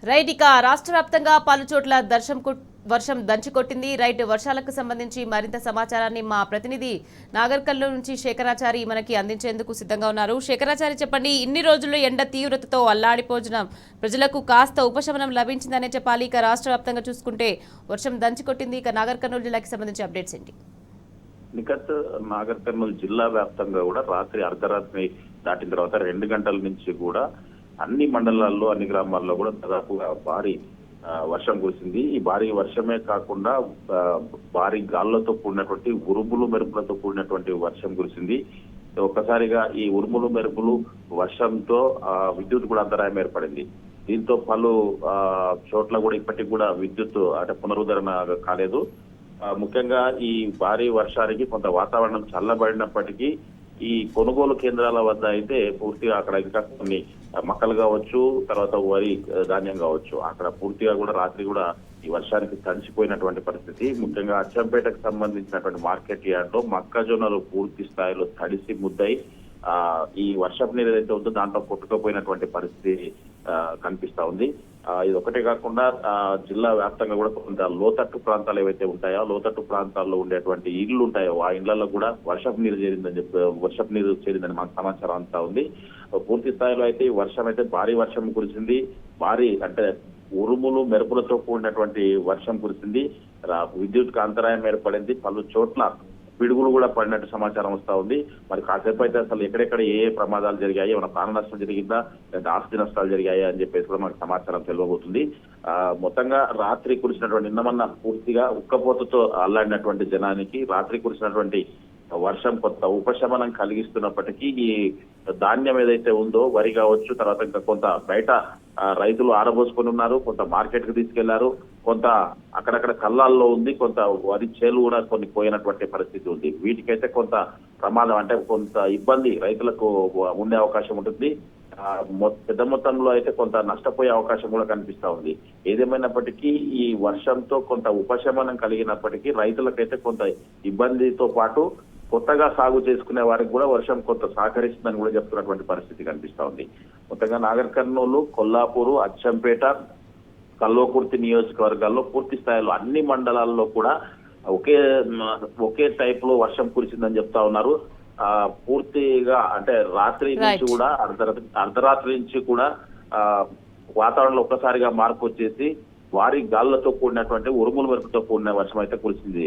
Right ఇక రాష్ట్ర వ్యాప్తంగా పలు చోట్ల వర్షం దంచుకొట్టింది. రైట్ వర్షాలకు సంబంధించి మరింత సమాచారాన్ని మా ప్రతినిధి నాగర్ కర్నూలు నుంచి శేఖరాచారి మనకి అందించేందుకు సిద్ధంగా ఉన్నారు. శేఖరాచారి, చెప్పండి, ఇన్ని రోజుల్లో ఎండ తీవ్రతతో అల్లాడిపోయిన ప్రజలకు కాస్త ఉపశమనం లభించిందనే చెప్పాలి. ఇక రాష్ట్ర వ్యాప్తంగా చూసుకుంటే వర్షం దంచుకొట్టింది. ఇక నాగర్ కర్నూలు జిల్లాకి సంబంధించి అప్డేట్స్ ఏంటి? నిఖత్, నాగర్ కర్నూలు జిల్లా వ్యాప్తంగా కూడా రాత్రి అర్ధరాత్రి దాటిన తర్వాత 2 గంటల నుంచి కూడా అన్ని మండలాల్లో అన్ని గ్రామాల్లో కూడా దాదాపుగా భారీ వర్షం కురిసింది. ఈ భారీ వర్షమే కాకుండా భారీ గాలులతో కూడినటువంటి ఉరుములు మెరుపులతో కూడినటువంటి వర్షం కురిసింది. ఒక్కసారిగా ఈ ఉరుములు మెరుపులు వర్షంతో విద్యుత్ కూడా అంతరాయం ఏర్పడింది. దీంతో పలు చోట్ల కూడా ఇప్పటికి కూడా విద్యుత్ అంటే పునరుద్ధరణ కాలేదు. ముఖ్యంగా ఈ భారీ వర్షానికి కొంత వాతావరణం చల్లబడినప్పటికీ ఈ కొనుగోలు కేంద్రాల వద్ద అయితే పూర్తిగా అక్కడ ఇంకా కొన్ని మొక్కలు కావచ్చు, తర్వాత వరి ధాన్యం కావచ్చు, అక్కడ పూర్తిగా కూడా రాత్రి కూడా ఈ వర్షానికి తడిసిపోయినటువంటి పరిస్థితి. ముఖ్యంగా అచ్చంపేటకు సంబంధించినటువంటి మార్కెట్ యార్డ్ లో మొక్కజొన్నలు పూర్తి స్థాయిలో తడిసి ముద్దై ఈ వర్షపు నీరు ఏదైతే ఉందో దాంట్లో కొట్టుకుపోయినటువంటి పరిస్థితి కనిపిస్తా ఉంది. ఇది ఒకటే కాకుండా జిల్లా వ్యాప్తంగా కూడా కొంత లోతట్టు ప్రాంతాలు ఏవైతే ఉంటాయో లోతట్టు ప్రాంతాల్లో ఉండేటువంటి ఇళ్లు ఉంటాయో ఆ ఇళ్లలో కూడా వర్షపు నీరు చేరిందని మాకు సమాచారం అంతా ఉంది. పూర్తి స్థాయిలో అయితే ఈ వర్షం అయితే భారీ వర్షం కురిసింది. భారీ అంటే ఉరుములు మెరుపులతో కూడినటువంటి వర్షం కురిసింది. విద్యుత్ అంతరాయం ఏర్పడింది. పలు చోట్ల పిడుగులు కూడా పడినట్టు సమాచారం వస్తా ఉంది. మరి కాసేపు అయితే అసలు ఎక్కడెక్కడ ఏ ప్రమాదాలు జరిగాయి, ఏమైనా ప్రాణ నష్టం జరిగిందా లేదా ఆస్తి నష్టాలు జరిగాయా అని చెప్పేసి కూడా మనకు సమాచారం తెలియబోతుంది. మొత్తంగా రాత్రి కురిసినటువంటి నిన్నమన్న పూర్తిగా ఉక్కపోతతో అల్లాడినటువంటి జనానికి రాత్రి కురిసినటువంటి వర్షం కొంత ఉపశమనం కలిగిస్తున్నప్పటికీ ఈ ధాన్యం ఏదైతే ఉందో వరి కావచ్చు, తర్వాత ఇంకా కొంత బయట రైతులు ఆరబోసుకొని ఉన్నారు, కొంత మార్కెట్ కు తీసుకెళ్లారు, కొంత అక్కడక్కడ కళ్ళాల్లో ఉంది, కొంత వరి చేలు కూడా కొన్ని పోయినటువంటి పరిస్థితి ఉంది. వీటికైతే కొంత ప్రమాదం అంటే కొంత ఇబ్బంది రైతులకు ఉండే అవకాశం ఉంటుంది. పెద్ద మొత్తంలో అయితే కొంత నష్టపోయే అవకాశం కూడా కనిపిస్తా ఉంది. ఏదేమైనప్పటికీ ఈ వర్షంతో కొంత ఉపశమనం కలిగినప్పటికీ రైతులకైతే కొంత ఇబ్బందితో పాటు కొత్తగా సాగు చేసుకునే వారికి కూడా వర్షం కొంత సహకరిస్తుందని కూడా చెప్తున్నటువంటి పరిస్థితి కనిపిస్తా ఉంది. మొత్తంగా నాగర్ కర్నూలు, కొల్లాపూరు, అచ్చంపేట, కల్వకుర్తి నియోజకవర్గాల్లో పూర్తి స్థాయిలో అన్ని మండలాల్లో కూడా ఒకే టైప్ లో వర్షం కురిసిందని చెప్తా ఉన్నారు. పూర్తిగా అంటే రాత్రి నుంచి కూడా అర్ధరాత్రి నుంచి కూడా వాతావరణంలో ఒక్కసారిగా మార్పు వచ్చేసి భారీ గాలులతో కూడినటువంటి ఉరుములు మెరుపుతో కూడిన వర్షం అయితే కురిసింది.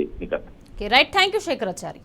Right, thank you Shekharachari.